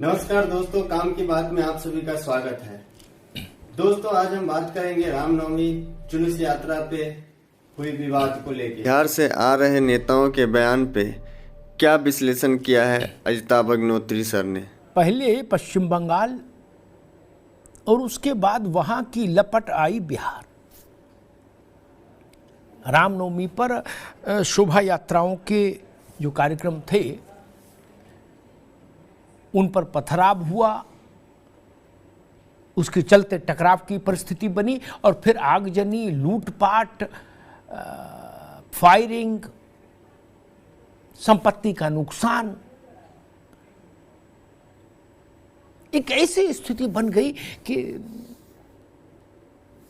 नमस्कार दोस्तों, काम की बात में आप सभी का स्वागत है। दोस्तों, आज हम बात करेंगे रामनवमी जुलूस यात्रा पे हुई विवाद को लेकर। बिहार से आ रहे नेताओं के बयान पे क्या विश्लेषण किया है अजिताभ अग्निहोत्री सर ने। पहले पश्चिम बंगाल और उसके बाद वहां की लपट आई बिहार। रामनवमी पर शोभा यात्राओं के जो कार्यक्रम थे उन पर पथराव हुआ, उसके चलते टकराव की परिस्थिति बनी और फिर आगजनी, लूटपाट, फायरिंग, संपत्ति का नुकसान, एक ऐसी स्थिति बन गई कि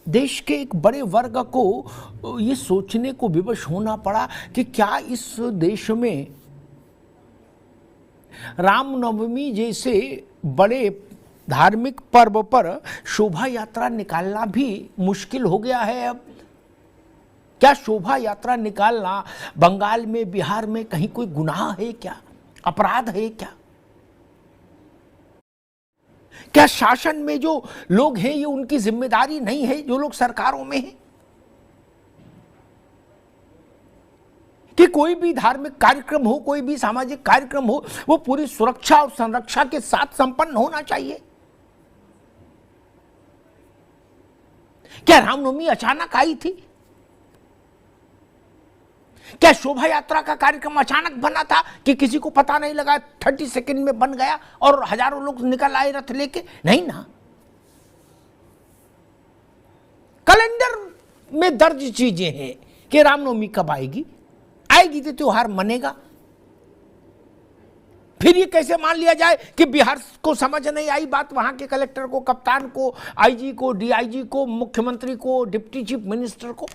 देश के एक बड़े वर्ग को ये सोचने को विवश होना पड़ा कि क्या इस देश में रामनवमी जैसे बड़े धार्मिक पर्व पर शोभा यात्रा निकालना भी मुश्किल हो गया है। अब क्या शोभा यात्रा निकालना बंगाल में, बिहार में कहीं कोई गुनाह है क्या, अपराध है क्या? क्या शासन में जो लोग हैं ये उनकी जिम्मेदारी नहीं है, जो लोग सरकारों में हैं, कि कोई भी धार्मिक कार्यक्रम हो, कोई भी सामाजिक कार्यक्रम हो, वो पूरी सुरक्षा और संरक्षा के साथ संपन्न होना चाहिए? क्या रामनवमी अचानक आई थी? क्या शोभा यात्रा का कार्यक्रम अचानक बना था कि किसी को पता नहीं लगा, 30 सेकंड में बन गया और हजारों लोग निकल आए रथ लेके? नहीं ना, कैलेंडर में दर्ज चीजें हैं कि रामनवमी कब आएगी, आएगी तो त्योहार मनेगा। फिर ये कैसे मान लिया जाए कि बिहार को समझ नहीं आई बात, वहां के कलेक्टर को, कप्तान को, आईजी को, डीआईजी को, मुख्यमंत्री को, डिप्टी चीफ मिनिस्टर को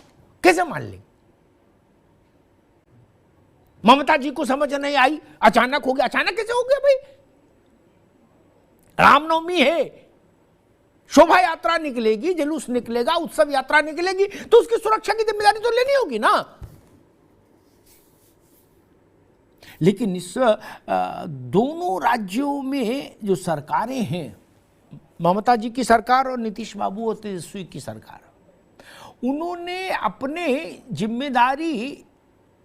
कैसे मान लें? ममता जी को समझ नहीं आई, अचानक हो गया। अचानक कैसे हो गया भाई? रामनवमी है, शोभा यात्रा निकलेगी, जुलूस निकलेगा, उत्सव यात्रा निकलेगी, तो उसकी सुरक्षा की जिम्मेदारी तो लेनी होगी ना। लेकिन इस दोनों राज्यों में जो सरकारें हैं, ममता जी की सरकार और नीतीश बाबू और तेजस्वी की सरकार, उन्होंने अपने जिम्मेदारी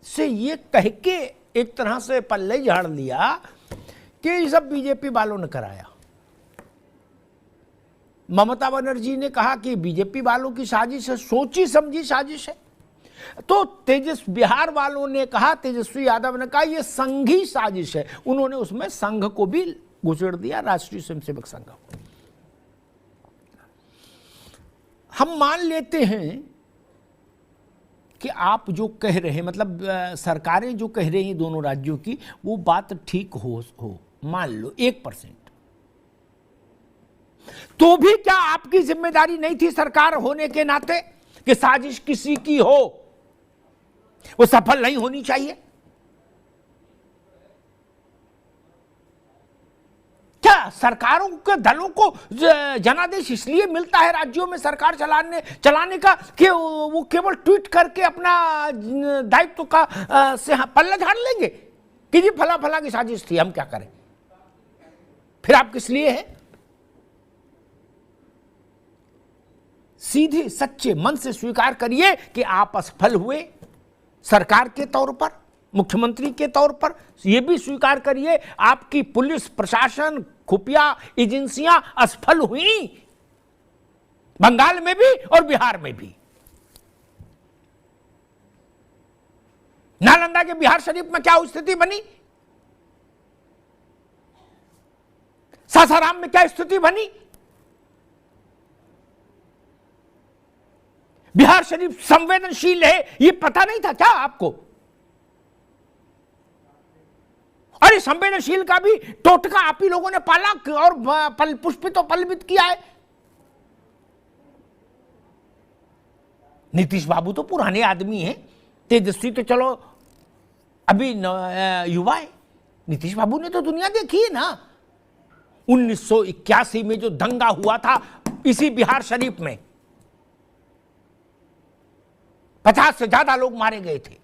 से ये कह के एक तरह से पल्ले झाड़ लिया कि ये सब बीजेपी वालों ने कराया। ममता बनर्जी ने कहा कि बीजेपी वालों की साजिश है, सोची समझी साजिश है। तो बिहार वालों ने कहा, तेजस्वी यादव ने कहा ये संघी साजिश है। उन्होंने उसमें संघ को भी घुसेड़ दिया, राष्ट्रीय स्वयंसेवक संघ। हम मान लेते हैं कि आप जो कह रहे हैं, मतलब सरकारें जो कह रही हैं दोनों राज्यों की, वो बात ठीक हो मान लो 1%, तो भी क्या आपकी जिम्मेदारी नहीं थी सरकार होने के नाते कि साजिश किसी की हो वो सफल नहीं होनी चाहिए? क्या सरकारों के दलों को जनादेश इसलिए मिलता है राज्यों में सरकार चलाने का कि वो केवल ट्वीट करके अपना दायित्व का से पल्ला झाड़ लेंगे कि जी फला फला की साजिश थी, हम क्या करें? फिर आप किस लिए हैं? सीधे सच्चे मन से स्वीकार करिए कि आप असफल हुए सरकार के तौर पर, मुख्यमंत्री के तौर पर। यह भी स्वीकार करिए आपकी पुलिस प्रशासन, खुफिया एजेंसियां असफल हुई, बंगाल में भी और बिहार में भी। नालंदा के बिहार शरीफ में क्या स्थिति बनी, सासाराम में क्या स्थिति बनी, बिहार शरीफ संवेदनशील है ये पता नहीं था क्या आपको? अरे संवेदनशील का भी टोटका आप ही लोगों ने पाला और पुष्पित और पल्लवित किया है। नीतीश बाबू तो पुराने आदमी हैं, तेजस्वी तो चलो अभी युवा है। नीतीश बाबू ने तो दुनिया देखी है ना। 1981 में जो दंगा हुआ था इसी बिहार शरीफ में, 50 से ज्यादा लोग मारे गए थे।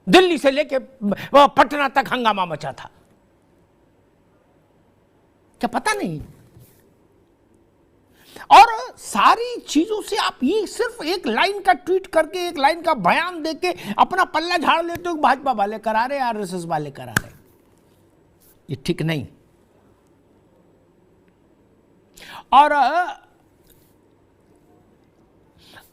दिल्ली से लेके पटना तक हंगामा मचा था। क्या पता नहीं? और सारी चीजों से आप ये सिर्फ एक लाइन का ट्वीट करके, एक लाइन का बयान देके अपना पल्ला झाड़ लेते हो, भाजपा वाले करा रहे, आरएसएस वाले करा रहे। ये ठीक नहीं। और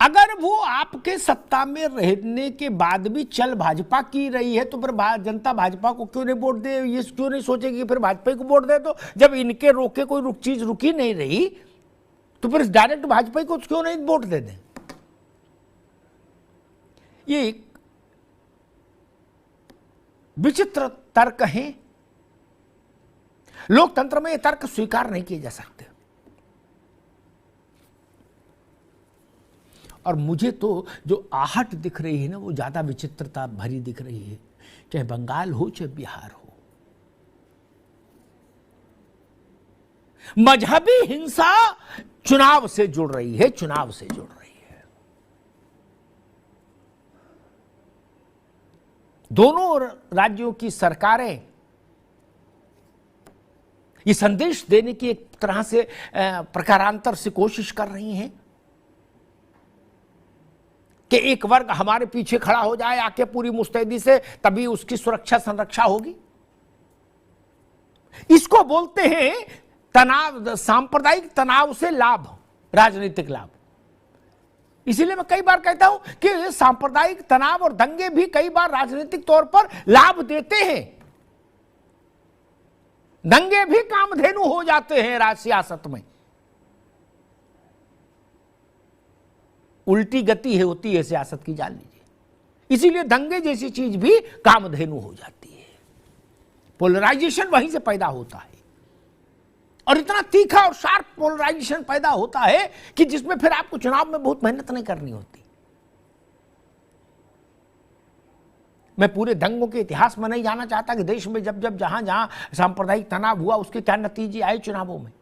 अगर वो आपके सत्ता में रहने के बाद भी चल भाजपा की रही है, तो फिर जनता भाजपा को क्यों नहीं वोट दे? ये क्यों नहीं सोचेगी फिर भाजपा को वोट दे? तो जब इनके रोके कोई चीज रुकी नहीं रही, तो फिर डायरेक्ट भाजपा को क्यों नहीं वोट दे दें? ये एक विचित्र तर्क है। लोकतंत्र में ये तर्क स्वीकार नहीं किए जा सकते। और मुझे तो जो आहट दिख रही है ना, वो ज्यादा विचित्रता भरी दिख रही है, चाहे बंगाल हो चाहे बिहार हो। मजहबी हिंसा चुनाव से जुड़ रही है, चुनाव से जुड़ रही है। दोनों राज्यों की सरकारें ये संदेश देने की एक तरह से प्रकारांतर से कोशिश कर रही हैं कि एक वर्ग हमारे पीछे खड़ा हो जाए आके पूरी मुस्तैदी से, तभी उसकी सुरक्षा संरक्षा होगी। इसको बोलते हैं तनाव, सांप्रदायिक तनाव से लाभ, राजनीतिक लाभ। इसीलिए मैं कई बार कहता हूं कि सांप्रदायिक तनाव और दंगे भी कई बार राजनीतिक तौर पर लाभ देते हैं। दंगे भी कामधेनु हो जाते हैं सियासत में। उल्टी गति होती है सियासत की, जान लीजिए। इसीलिए दंगे जैसी चीज भी कामधेनु हो जाती है। पोलराइजेशन वहीं से पैदा होता है, और इतना तीखा और शार्प पोलराइजेशन पैदा होता है कि जिसमें फिर आपको चुनाव में बहुत मेहनत नहीं करनी होती। मैं पूरे दंगों के इतिहास में नहीं जाना चाहता कि देश में जब जब जहां जहां सांप्रदायिक तनाव हुआ उसके क्या नतीजे आए चुनावों में,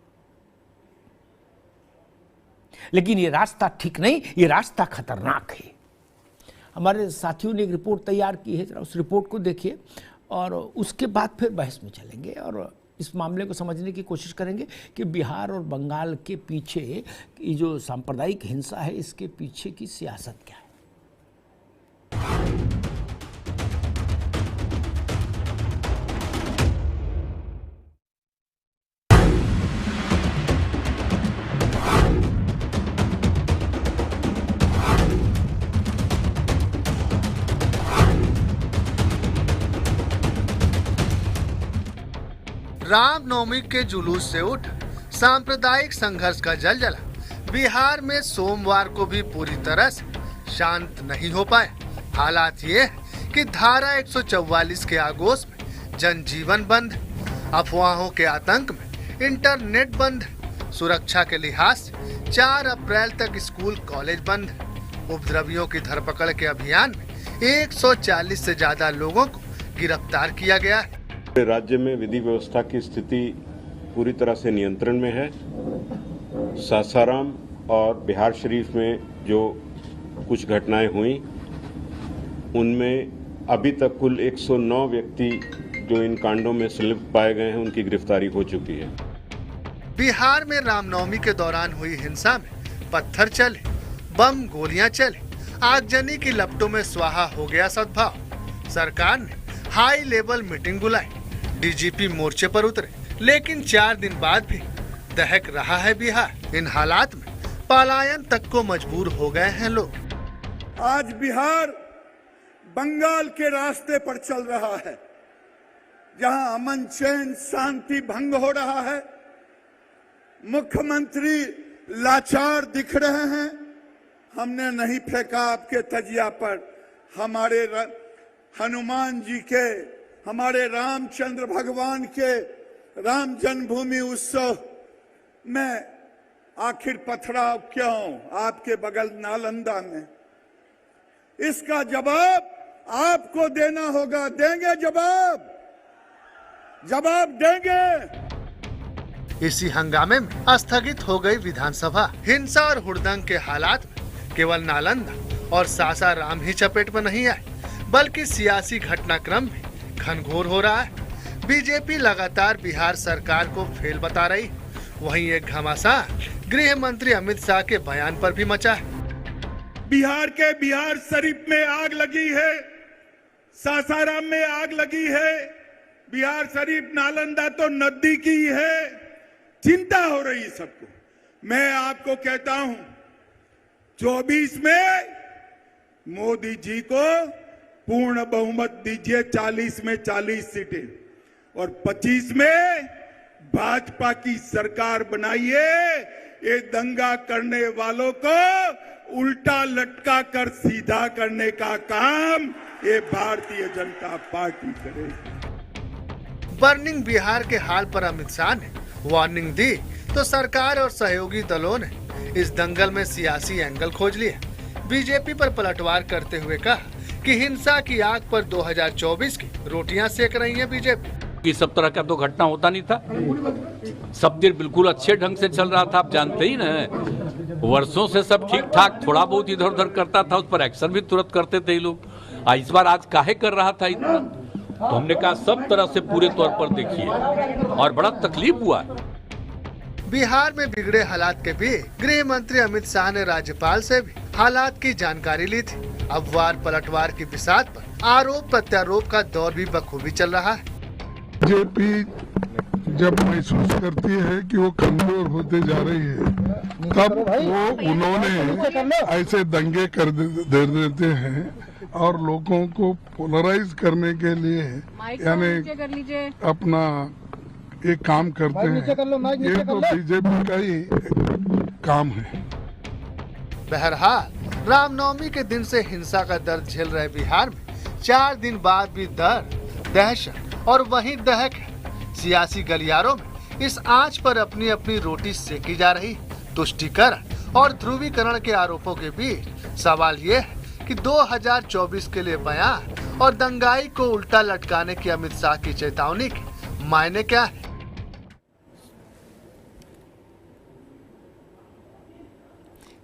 लेकिन ये रास्ता ठीक नहीं, ये रास्ता खतरनाक है। हमारे साथियों ने एक रिपोर्ट तैयार की है, जरा उस रिपोर्ट को देखिए और उसके बाद फिर बहस में चलेंगे और इस मामले को समझने की कोशिश करेंगे कि बिहार और बंगाल के पीछे ये जो सांप्रदायिक हिंसा है, इसके पीछे की सियासत क्या है। रामनवमी के जुलूस से उठ सांप्रदायिक संघर्ष का जलजला बिहार में सोमवार को भी पूरी तरह से शांत नहीं हो पाए। हालात ये है कि धारा 144 के आगोश में जनजीवन बंद, अफवाहों के आतंक में इंटरनेट बंद, सुरक्षा के लिहाज से 4 अप्रैल तक स्कूल कॉलेज बंद। उपद्रवियों की धरपकड़ के अभियान में 140 से ज्यादा लोगों को गिरफ्तार किया गया है। राज्य में विधि व्यवस्था की स्थिति पूरी तरह से नियंत्रण में है। सासाराम और बिहार शरीफ में जो कुछ घटनाएं हुई, उनमें अभी तक कुल 109 व्यक्ति जो इन कांडों में संलिप्त पाए गए हैं, उनकी गिरफ्तारी हो चुकी है। बिहार में रामनवमी के दौरान हुई हिंसा में पत्थर चले, बम गोलियां चले, आगजनी की लपटों में स्वाहा हो गया सद्भाव। सरकार ने हाई लेवल मीटिंग बुलाई, डीजीपी मोर्चे पर उतरे, लेकिन 4 दिन बाद भी दहक रहा है बिहार। इन हालात में पलायन तक को मजबूर हो गए हैं लोग। आज बिहार बंगाल के रास्ते पर चल रहा है, जहां अमन चैन शांति भंग हो रहा है। मुख्यमंत्री लाचार दिख रहे हैं। हमने नहीं फेंका आपके तजिया पर, हमारे हनुमान जी के, हमारे रामचंद्र भगवान के राम जन्मभूमि उत्सव में आखिर पथराव क्यों आपके बगल नालंदा में? इसका जवाब आपको देना होगा। देंगे जवाब, जवाब देंगे। इसी हंगामे में स्थगित हो गई विधानसभा। हिंसा और हुड़दंग के हालात में केवल नालंदा और सासाराम ही चपेट में नहीं आए, बल्कि सियासी घटनाक्रम भी घनघोर हो रहा है। बीजेपी लगातार बिहार सरकार को फेल बता रही। वहीं एक घमासान गृह मंत्री अमित शाह के बयान पर भी मचा है। बिहार के बिहार शरीफ में आग लगी है, सासाराम में आग लगी है, बिहार शरीफ नालंदा तो नजदीक ही है। चिंता हो रही सबको। मैं आपको कहता हूं 24 में मोदी जी को पूर्ण बहुमत दीजिए, 40 में 40 सीटें, और 25 में भाजपा की सरकार बनाइए। ये दंगा करने वालों को उल्टा लटका कर सीधा करने का काम ये भारतीय जनता पार्टी करेगी। बर्निंग बिहार के हाल पर अमित शाह ने वार्निंग दी तो सरकार और सहयोगी दलों ने इस दंगल में सियासी एंगल खोज लिया। बीजेपी पर पलटवार करते हुए कहा कि हिंसा की आग पर 2024 की रोटियां सेक रही है बीजेपी। कि सब तरह का तो घटना होता नहीं था, सब दिन बिल्कुल अच्छे ढंग से चल रहा था। आप जानते ही ना, वर्षों से सब ठीक ठाक, थोड़ा बहुत इधर उधर करता था, उस पर एक्शन भी तुरंत करते थे लोग। इस बार आज काहे कर रहा था इतना, तो हमने कहा सब तरह से पूरे तौर पर देखिए, और बड़ा तकलीफ हुआ। बिहार में बिगड़े हालात के बीच गृह मंत्री अमित शाह ने राज्यपाल से भी हालात की जानकारी ली थी। अब वार पलटवार की बिसात पर आरोप प्रत्यारोप का दौर भी बखूबी चल रहा है। बीजेपी जब महसूस करती है कि वो कमजोर होते जा रही है, तब वो उन्होंने ऐसे दंगे कर दे देते हैं और लोगों को पोलराइज करने के लिए यानी अपना एक काम करते हैं। ये तो बीजेपी का ही काम है। बहरहाल रामनवमी के दिन से हिंसा का दर्द झेल रहे बिहार में 4 दिन बाद भी दर्द, दहशत और वही दहक है। सियासी गलियारों में इस आंच पर अपनी अपनी रोटी सेकी जा रही। तुष्टीकरण और ध्रुवीकरण के आरोपों के बीच सवाल ये है कि 2024 के लिए बयान और दंगाई को उल्टा लटकाने की अमित शाह की चेतावनी के मायने क्या है।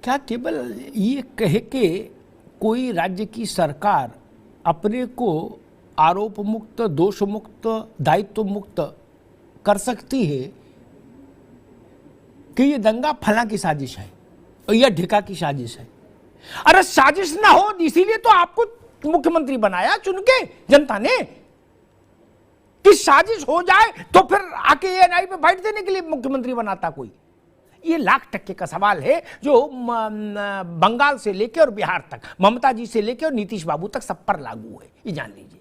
क्या केवल ये कहे कि कोई राज्य की सरकार अपने को आरोप मुक्त, दोष मुक्त, दायित्व मुक्त कर सकती है कि ये दंगा फला की साजिश है और यह ढिका की साजिश है? अरे साजिश ना हो, इसीलिए तो आपको मुख्यमंत्री बनाया चुन के जनता ने, कि साजिश हो जाए तो फिर आके एएनआई पे फाइट देने के लिए मुख्यमंत्री बनाता कोई। ये लाख टक्के का सवाल है जो बंगाल से लेकर और बिहार तक, ममता जी से लेकर और नीतीश बाबू तक सब पर लागू है, ये जान लीजिए।